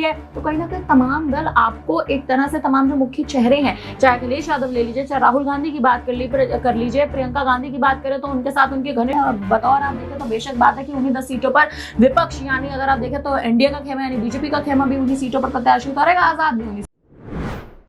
है। तो कहीं ना कहीं तमाम दल आपको एक तरह से तमाम जो मुख्य चेहरे हैं, चाहे अखिलेश यादव ले लीजिए, चाहे राहुल गांधी की बात कर लीजिए, प्रियंका गांधी की बात करें तो उनके साथ उनके घने बतौर आप देखें तो बेशक बात है कि उन्हीं 10 सीटों पर विपक्ष यानी अगर आप देखें तो एनडीए का खेमा यानी बीजेपी का खेमा भी उन्हीं सीटों पर प्रत्याशी उतारेगा, आजाद भी उन्हीं।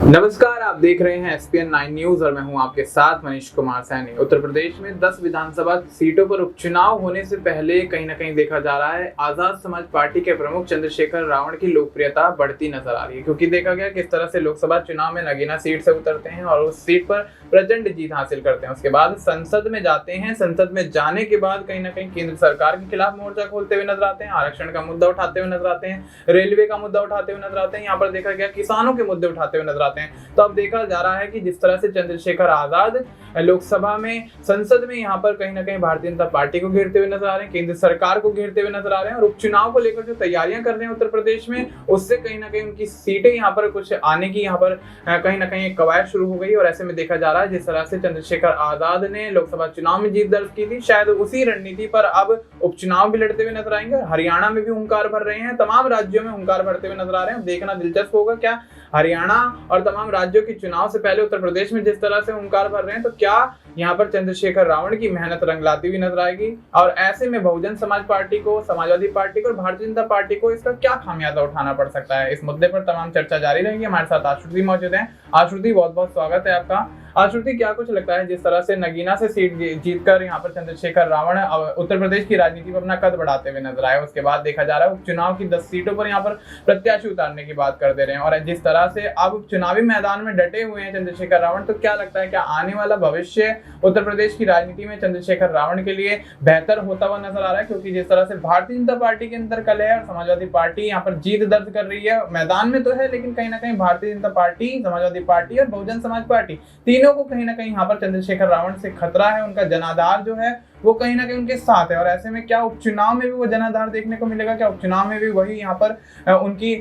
नमस्कार, आप देख रहे हैं SPN 9 न्यूज और मैं हूं आपके साथ मनीष कुमार सैनी। उत्तर प्रदेश में 10 विधानसभा सीटों पर उपचुनाव होने से पहले कहीं ना कहीं देखा जा रहा है आजाद समाज पार्टी के प्रमुख चंद्रशेखर रावण की लोकप्रियता बढ़ती नजर आ रही है, क्योंकि देखा गया किस तरह से लोकसभा चुनाव में नगीना सीट से उतरते हैं और उस सीट पर प्रचंड जीत हासिल करते हैं। उसके बाद संसद में जाते हैं, संसद में जाने के बाद कहीं ना कहीं केंद्र सरकार के खिलाफ मोर्चा खोलते हुए नजर आते हैं, आरक्षण का मुद्दा उठाते हुए नजर आते हैं, रेलवे का मुद्दा उठाते हुए नजर आते हैं, यहाँ पर देखा गया किसानों के मुद्दे उठाते हुए नजर आते हैं। तो अब देखा जा रहा है कि जिस तरह से चंद्रशेखर आजाद लोकसभा में, संसद में यहाँ पर कहीं ना कहीं भारतीय जनता पार्टी को घेरते हुए नजर आ रहे हैं, केंद्र सरकार को घेरते हुए नजर आ रहे हैं, और उपचुनाव को लेकर जो तैयारियां कर रहे हैं उत्तर प्रदेश में, उससे कहीं ना कहीं उनकी सीटें यहाँ पर कुछ आने की यहाँ पर कहीं ना कहीं एक कवायद शुरू हो गई। और ऐसे में देखा जा रहा है जिस तरह से चंद्रशेखर आजाद ने लोकसभा चुनाव में जीत दर्ज की थी, शायद उसी रणनीति पर अब उपचुनाव भी लड़ते हुए नजर आएंगे। हरियाणा में भी हुंकार भर रहे हैं, तमाम राज्यों में हुंकार भरते हुए नजर आ रहे हैं। देखना दिलचस्प होगा क्या हरियाणा और तमाम राज्यों के चुनाव से पहले उत्तर प्रदेश में जिस तरह से हुंकार भर रहे हैं, तो क्या यहाँ पर चंद्रशेखर रावण की मेहनत रंग लाती हुई नजर आएगी। और ऐसे में बहुजन समाज पार्टी को, समाजवादी पार्टी को और भारतीय जनता पार्टी को इसका क्या खामियाजा उठाना पड़ सकता है, इस मुद्दे पर तमाम चर्चा जारी रहेगी। हमारे साथ आश्रुति मौजूद है। आश्रुति, बहुत बहुत स्वागत है आपका। आश्रुति, क्या कुछ लगता है जिस तरह से नगीना से सीट जीतकर यहाँ पर चंद्रशेखर रावण उत्तर प्रदेश की राजनीति में अपना कद बढ़ाते हुए नजर आए, उसके बाद देखा जा रहा है उपचुनाव की 10 सीटों पर यहाँ पर प्रत्याशी उतारने की बात कर दे रहे हैं, और जिस तरह से अब चुनावी मैदान में डटे हुए हैं चंद्रशेखर रावण, तो क्या लगता है क्या आने वाला भविष्य उत्तर प्रदेश की राजनीति में चंद्रशेखर रावण के लिए बेहतर होता हुआ नजर आ रहा है? क्योंकि जिस तरह से भारतीय जनता पार्टी के अंदर कलह है और समाजवादी पार्टी यहाँ पर जीत दर्ज कर रही है, मैदान में तो है, लेकिन कहीं ना कहीं भारतीय जनता पार्टी, समाजवादी पार्टी और बहुजन समाज पार्टी तीनों को कहीं ना कहीं यहाँ पर चंद्रशेखर रावण से खतरा है। उनका जनाधार जो है वो कहीं ना कहीं उनके साथ है, और ऐसे में क्या उपचुनाव में भी वो जनाधार देखने को मिलेगा? क्या उपचुनाव में भी वही यहाँ पर उनकी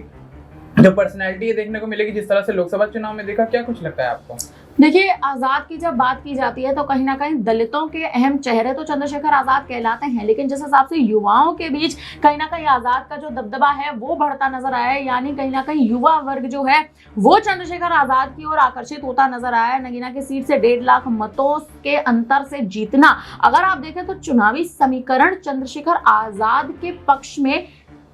जो पर्सनैलिटी है देखने को मिलेगी जिस तरह से लोकसभा चुनाव में देखा? क्या कुछ लगता है आपको? देखिए, आजाद की जब बात की जाती है तो कहीं ना कहीं दलितों के अहम चेहरे तो चंद्रशेखर आजाद कहलाते हैं, लेकिन जिस हिसाब से युवाओं के बीच कहीं ना कहीं आजाद का जो दबदबा है वो बढ़ता नजर आया है, यानी कहीं ना कहीं युवा वर्ग जो है वो चंद्रशेखर आजाद की ओर आकर्षित होता नजर आया है। नगीना की सीट से 1.5 लाख मतों के अंतर से जीतना, अगर आप देखें तो चुनावी समीकरण चंद्रशेखर आजाद के पक्ष में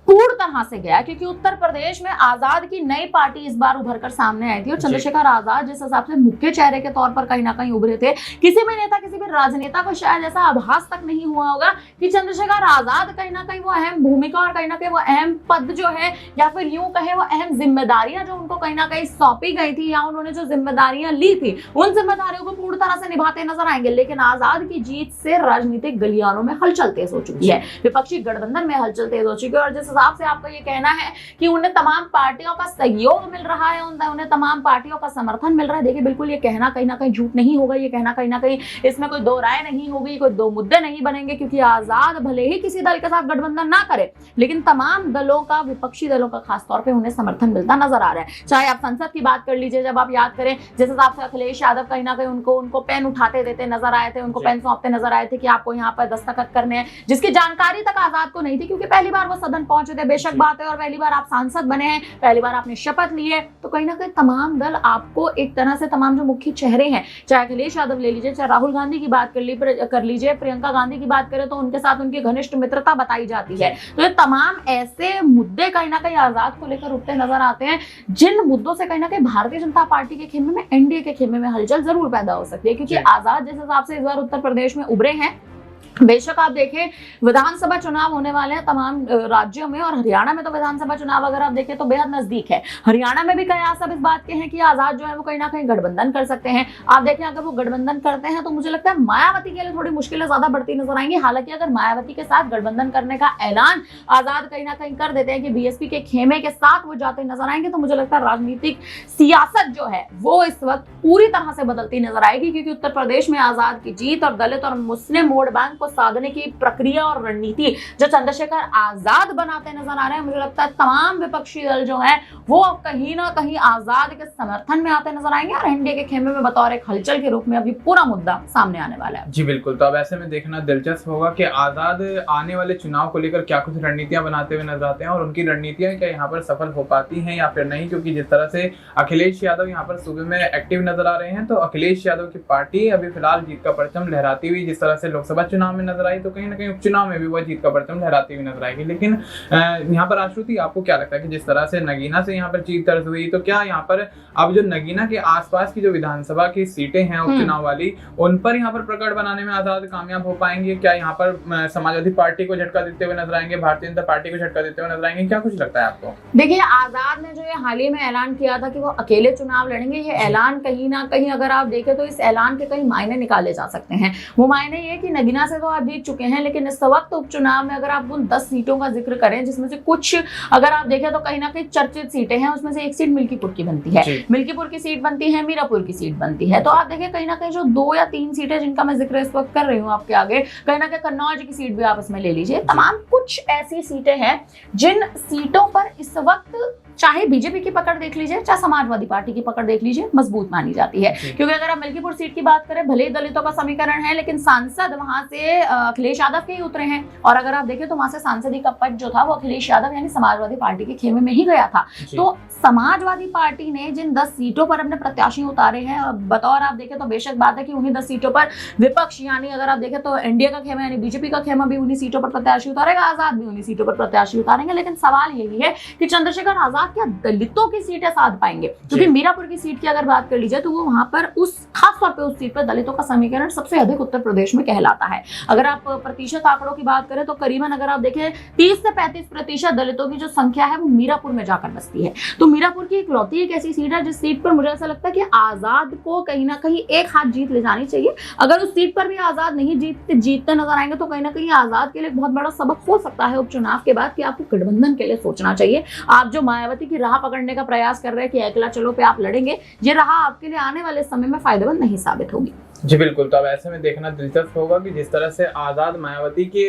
पूर्ण तरह से गया, क्योंकि उत्तर प्रदेश में आजाद की नई पार्टी इस बार उभर कर सामने आई थी, और चंद्रशेखर आजाद जिस हिसाब से मुख्य चेहरे के तौर पर कहीं ना कहीं उभरे थे, किसी भी नेता, किसी भी राजनेता को शायद ऐसा आभास तक नहीं हुआ होगा कि चंद्रशेखर आजाद कहीं ना कहीं वो अहम भूमिका और कहीं ना कहीं वो अहम पद जो है, या फिर यूं कहे वो अहम जिम्मेदारियां जो उनको कहीं ना कहीं सौंपी गई थी, या उन्होंने जो जिम्मेदारियां ली थी उन जिम्मेदारियों को पूर्ण तरह से निभाते नजर आएंगे। लेकिन आजाद की जीत से राजनीतिक गलियारों में हलचल तेज हो चुकी है, विपक्षी गठबंधन में हलचल तेज हो चुकी है, और जिस हिसाब से आपका ये कहना है कि उन्हें तमाम पार्टियों का सहयोग मिल रहा है, उन्हें तमाम पार्टियों का समर्थन मिल रहा है, देखिए बिल्कुल ये कहना कहीं ना कहीं झूठ नहीं होगा, ये कहना कहीं ना कहीं इसमें कोई दो राय नहीं होगी, कोई दो मुद्दे नहीं बनेंगे, क्योंकि आजाद भले ही किसी दल के साथ गठबंधन ना करे, लेकिन तमाम दलों का, विपक्षी दलों का खासतौर पर उन्हें समर्थन मिलता नजर आ रहा है। चाहे आप संसद की बात कर लीजिए, जब आप याद करें जिस हिसाब से अखिलेश यादव कहीं ना कहीं उनको पेन उठाते देते नजर आए थे, उनको पेन सौंपते नजर आए थे कि आपको यहाँ पर दस्तखत करने हैं, जिसकी जानकारी तक आजाद को नहीं थी, क्योंकि पहली बार वो सदन पहुंचे थे, बेशक बात है, और पहली बार आप सांसद बने हैं, पहली बार आपने शपथ ली है, तो कहीं ना कहीं तमाम दल आपको एक तरह से, तमाम जो मुख्य चेहरे हैं, चाहे अखिलेश यादव ले लीजिए, चाहे राहुल गांधी की बात कर लीजिए, प्रियंका गांधी की बात करें तो उनके साथ उनकी घनिष्ठ मित्रता बताई जाती है। तो ये तमाम ऐसे मुद्दे कहीं ना कहीं आजाद को लेकर उठते नजर आते हैं, जिन मुद्दों से कहीं ना कहीं भारतीय जनता पार्टी के खेमे में, एनडीए के खेमे में हलचल जरूर पैदा हो सकती है, क्योंकि आजाद जिस हिसाब से इस बार उत्तर प्रदेश में उभरे हैं, बेशक आप देखें विधानसभा चुनाव होने वाले हैं तमाम राज्यों में, और हरियाणा में तो विधानसभा चुनाव अगर आप देखें तो बेहद नजदीक है। हरियाणा में भी कयास सब इस बात के हैं कि आजाद जो है वो कहीं ना कहीं गठबंधन कर सकते हैं। आप देखें अगर वो गठबंधन करते हैं तो मुझे लगता है मायावती के लिए थोड़ी मुश्किलें ज्यादा बढ़ती नजर आएंगी। हालांकि अगर मायावती के साथ गठबंधन करने का ऐलान आजाद कहीं ना कहीं कर देते हैं कि बीएसपी के खेमे के साथ वो जाते नजर आएंगे, तो मुझे लगता है राजनीतिक सियासत जो है वो इस वक्त पूरी तरह से बदलती नजर आएगी, क्योंकि उत्तर प्रदेश में आजाद की जीत और दलित और मुस्लिम वोट बैंक बैंक को साधने की प्रक्रिया और रणनीति जो चंद्रशेखर आजाद बनाते नजर आ रहे हैं, मुझे लगता है तमाम विपक्षी दल जो है वो कहीं ना कहीं आजाद के समर्थन में आते नजर आएंगे और एनडीए के खेमे में बतौर एक हलचल के रूप में अभी पूरा मुद्दा सामने आने वाला है। जी बिल्कुल, तो अब ऐसे में देखना दिलचस्प होगा कि आजाद आने वाले चुनाव को लेकर क्या कुछ रणनीतियां बनाते हुए नजर आते हैं और उनकी रणनीतियां क्या यहाँ पर सफल हो पाती हैं या फिर नहीं, क्योंकि जिस तरह से अखिलेश यादव यहाँ पर सूबे में एक्टिव नजर आ रहे हैं, तो अखिलेश यादव की पार्टी अभी फिलहाल जीत का परचम लहराती हुई जिस तरह से लोकसभा चुनाव में नजर आई, तो कहीं ना कहीं उपचुनाव में भी वह जीत का परचम लहराती हुई नजर आएगी। लेकिन यहाँ पर आश्रुति, आपको क्या लगता है कि जिस तरह से नगीना से यहाँ पर जीत दर्ज हुई, तो क्या यहाँ पर अब जो नगीना के आसपास की जो विधानसभा की सीटें हैं उपचुनाव वाली, उन पर यहाँ पर प्रकट बनाने में आजाद कामयाब हो पाएंगे? क्या यहाँ पर समाजवादी पार्टी को झटका देते हुए नजर आएंगे, भारतीय जनता पार्टी को झटका देते हुए नजर आएंगे? क्या कुछ लगता है आपको? देखिए, आजाद ने जो ये हाल ही में ऐलान किया था कि वो अकेले चुनाव लड़ेंगे, ये ऐलान कहीं ना कहीं अगर आप देखें तो इस ऐलान के कई मायने निकाले जा सकते हैं। वो मायने ये कि नगीना से तो आप जीत चुके हैं, लेकिन इस वक्त उपचुनाव में अगर आप उन 10 सीटों का जिक्र करें जिसमें से कुछ अगर आप देखें तो कहीं ना कहीं चर्चित सीटें हैं, उसमें से एक सीट मिल्कीपुर की बनती है, मिल्कीपुर की सीट बनती है, मीरापुर की सीट बनती है। तो आप देखें कहीं ना कहीं जो 2 या 3 सीटें जिनका मैं जिक्र इस वक्त कर रही हूँ आपके आगे, कहीं ना कहीं कन्नौज की सीट भी आप इसमें ले लीजिए, तमाम कुछ ऐसी सीटें हैं जिन सीटों पर इस वक्त चाहे बीजेपी की पकड़ देख लीजिए, चाहे समाजवादी पार्टी की पकड़ देख लीजिए, मजबूत मानी जाती है। क्योंकि अगर आप मिल्कीपुर सीट की बात करें, भले ही दलितों का समीकरण है, लेकिन सांसद वहां से अखिलेश यादव के ही उतरे हैं और अगर आप देखें तो वहां से सांसद का पद जो था वो अखिलेश यादव यानी समाजवादी पार्टी के खेमे में ही गया था। तो समाजवादी पार्टी ने जिन 10 सीटों पर अपने प्रत्याशी उतारे हैं, बतौर आप देखें तो बेशक बात है कि उन्हीं 10 सीटों पर विपक्ष यानी अगर आप देखें तो एनडीए का खेमा यानी बीजेपी का खेमा भी उन्हीं सीटों पर प्रत्याशी उतारेगा, आजाद भी उन्हीं सीटों पर प्रत्याशी उतारेंगे। लेकिन सवाल यही है कि चंद्रशेखर आजाद क्या दलितों की सीटें साध पाएंगे? क्योंकि मीरापुर की सीट की अगर बात कर लीजिए तो वो वहां पर उस खास तौर पे उस सीट पर दलितों का समीकरण सबसे अधिक उत्तर प्रदेश में कहलाता है। अगर आप प्रतिशत आंकड़ों की बात करें तो करीबन अगर आप देखें 30 से 35% दलितों की जो संख्या है वो मीरापुर में जाकर बसती है। तो मीरापुर की इकलौती एक ऐसी सीट है जिस सीट पर मुझे ऐसा लगता है कि आजाद को कहीं ना कहीं एक हाथ जीत ले जानी चाहिए। अगर उस सीट पर भी आजाद नहीं जीतते नजर आएंगे तो कहीं ना कहीं आजाद के लिए बहुत बड़ा सबक हो सकता है उपचुनाव के बाद कि आपको गठबंधन के लिए सोचना चाहिए। आप जो मायावती की राह पकड़ने का प्रयास कर रहे हैं कि अकेला चलो पे आप लड़ेंगे, ये राह आपके लिए आने वाले समय में फायदेमंद नहीं साबित होगी। जी बिल्कुल, तो अब ऐसे में देखना दिलचस्प होगा कि जिस तरह से आजाद मायावती के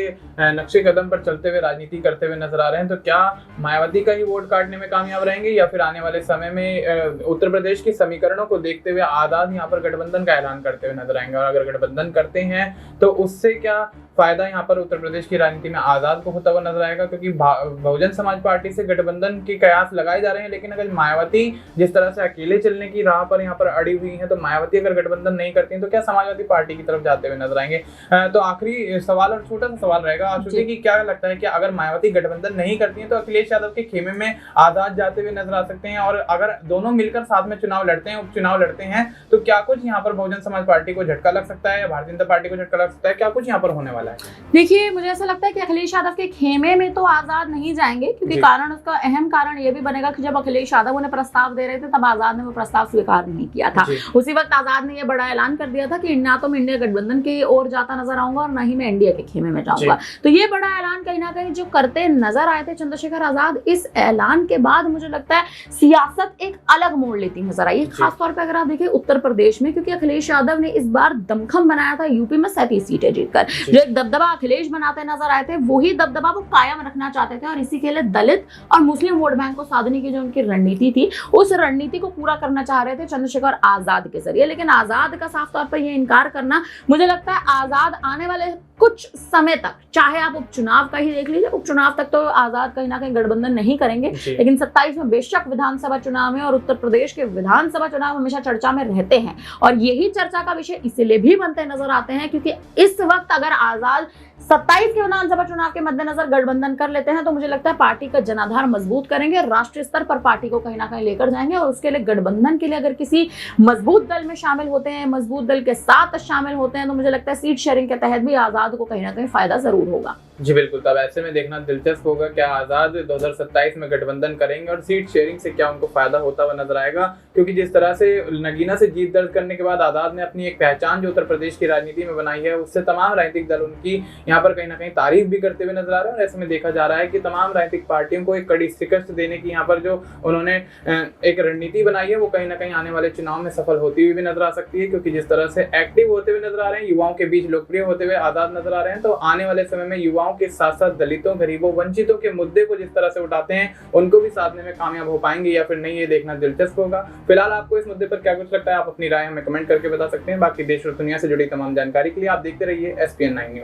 नक्शे कदम पर चलते हुए राजनीति करते हुए नजर आ रहे हैं, तो क्या मायावती का ही वोट काटने में कामयाब रहेंगे या फिर आने वाले समय में उत्तर प्रदेश के समीकरणों को देखते हुए आजाद यहाँ पर गठबंधन का ऐलान करते हुए नजर आएंगे? और अगर गठबंधन करते हैं तो उससे क्या फायदा यहाँ पर उत्तर प्रदेश की राजनीति में आजाद को होता हुआ नजर आएगा? क्योंकि बहुजन समाज पार्टी से गठबंधन के कयास लगाए जा रहे हैं, लेकिन अगर मायावती जिस तरह से अकेले चलने की राह पर यहाँ पर अड़ी हुई है, तो मायावती अगर गठबंधन नहीं करती हैं तो क्या समाजवादी पार्टी की तरफ जाते हुए नजर आएंगे? तो आखिरी सवाल और छोटा सा सवाल रहेगा आशुति की, क्या लगता है कि अगर मायावती गठबंधन नहीं करती है तो अखिलेश यादव के खेमे में आजाद जाते हुए नजर आ सकते हैं? और अगर दोनों मिलकर साथ में चुनाव लड़ते हैं, उपचुनाव लड़ते हैं, तो क्या कुछ यहाँ पर बहुजन समाज पार्टी को झटका लग सकता है या भारतीय जनता पार्टी को झटका लग सकता है? क्या कुछ यहाँ पर होने वाला है? देखिए, मुझे ऐसा लगता है कि अखिलेश यादव के खेमे में तो आजाद नहीं जाएंगे, क्योंकि कारण उसका अहम कारण ये भी बनेगा कि जब अखिलेश यादव उन्हें प्रस्ताव दे रहे थे तब आजाद ने वो प्रस्ताव स्वीकार नहीं किया था। उसी वक्त आजाद ने ये बड़ा ऐलान कर दिया था कि ना तो मैं इंडिया गठबंधन की ओर जाता नजर आऊंगा और ना ही मैं एनडीए के खेमे में जाऊंगा। तो ये बड़ा ऐलान कहीं ना कहीं जो करते नजर आए थे चंद्रशेखर आजाद, इस ऐलान के बाद मुझे लगता है सियासत एक अलग मोड़ लेती नजर आई, खासतौर पर अगर आप देखिए उत्तर प्रदेश में, क्योंकि अखिलेश यादव ने इस बार दमखम बनाया था यूपी में 37 सीटें जीतकर। जो एक दबदबा अखिलेश बनाते नजर आए थे वही दबदबा वो कायम रखना चाहते थे और इसी के लिए दलित और मुस्लिम वोट बैंक को साधने की जो उनकी रणनीति थी, उस रणनीति को पूरा करना चाह रहे थे चंद्रशेखर आजाद के जरिए। लेकिन आजाद का साफ तौर पर यह इनकार करना, मुझे लगता है आजाद आने वाले कुछ समय तक, चाहे आप उपचुनाव का ही देख लीजिए, उपचुनाव तक तो आजाद कहीं ना कहीं गठबंधन नहीं करेंगे, लेकिन 27 में बेशक विधानसभा चुनाव में और उत्तर प्रदेश के विधानसभा चुनाव हमेशा चर्चा में रहते हैं और यही चर्चा का विषय इसलिए भी बनते नजर आते हैं क्योंकि इस वक्त अगर आजाद 27 के विधानसभा चुनाव के मद्देनजर गठबंधन कर लेते हैं तो मुझे लगता है पार्टी का जनाधार मजबूत करेंगे, राष्ट्रीय स्तर पर पार्टी को कहीं ना कहीं लेकर जाएंगे और उसके लिए गठबंधन के लिए अगर किसी मजबूत दल में शामिल होते हैं, मजबूत दल के साथ शामिल होते हैं, तो मुझे लगता है सीट शेयरिंग के तहत भी आजाद को कहीं ना कहीं फायदा जरूर होगा। जी बिल्कुल, तब ऐसे में देखना दिलचस्प होगा क्या आज़ाद 2027 में गठबंधन करेंगे और सीट शेयरिंग से क्या उनको फायदा होता हुआ नजर आएगा, क्योंकि जिस तरह से नगीना से जीत दर्ज करने के बाद आज़ाद ने अपनी एक पहचान जो उत्तर प्रदेश की राजनीति में बनाई है, उससे तमाम राजनीतिक दल उनकी यहाँ पर कहीं ना कहीं तारीफ भी करते हुए नजर आ रहे हैं। और ऐसे में देखा जा रहा है कि तमाम राजनीतिक पार्टियों को एक कड़ी शिकस्त देने की यहाँ पर जो उन्होंने एक रणनीति बनाई है, वो कहीं ना कहीं आने वाले चुनाव में सफल होती हुई भी नजर आ सकती है, क्योंकि जिस तरह से एक्टिव होते हुए नजर आ रहे हैं, युवाओं के बीच लोकप्रिय होते हुए आज़ाद नजर आ रहे हैं, तो आने वाले समय में युवाओं के साथ साथ दलितों, गरीबों, वंचितों के मुद्दे को जिस तरह से उठाते हैं, उनको भी साधने में कामयाब हो पाएंगे या फिर नहीं, ये देखना दिलचस्प होगा। फिलहाल आपको इस मुद्दे पर क्या कुछ लगता है, आप अपनी राय हमें कमेंट करके बता सकते हैं। बाकी देश और दुनिया से जुड़ी तमाम जानकारी के लिए आप देखते रहिए SPN9 न्यूज।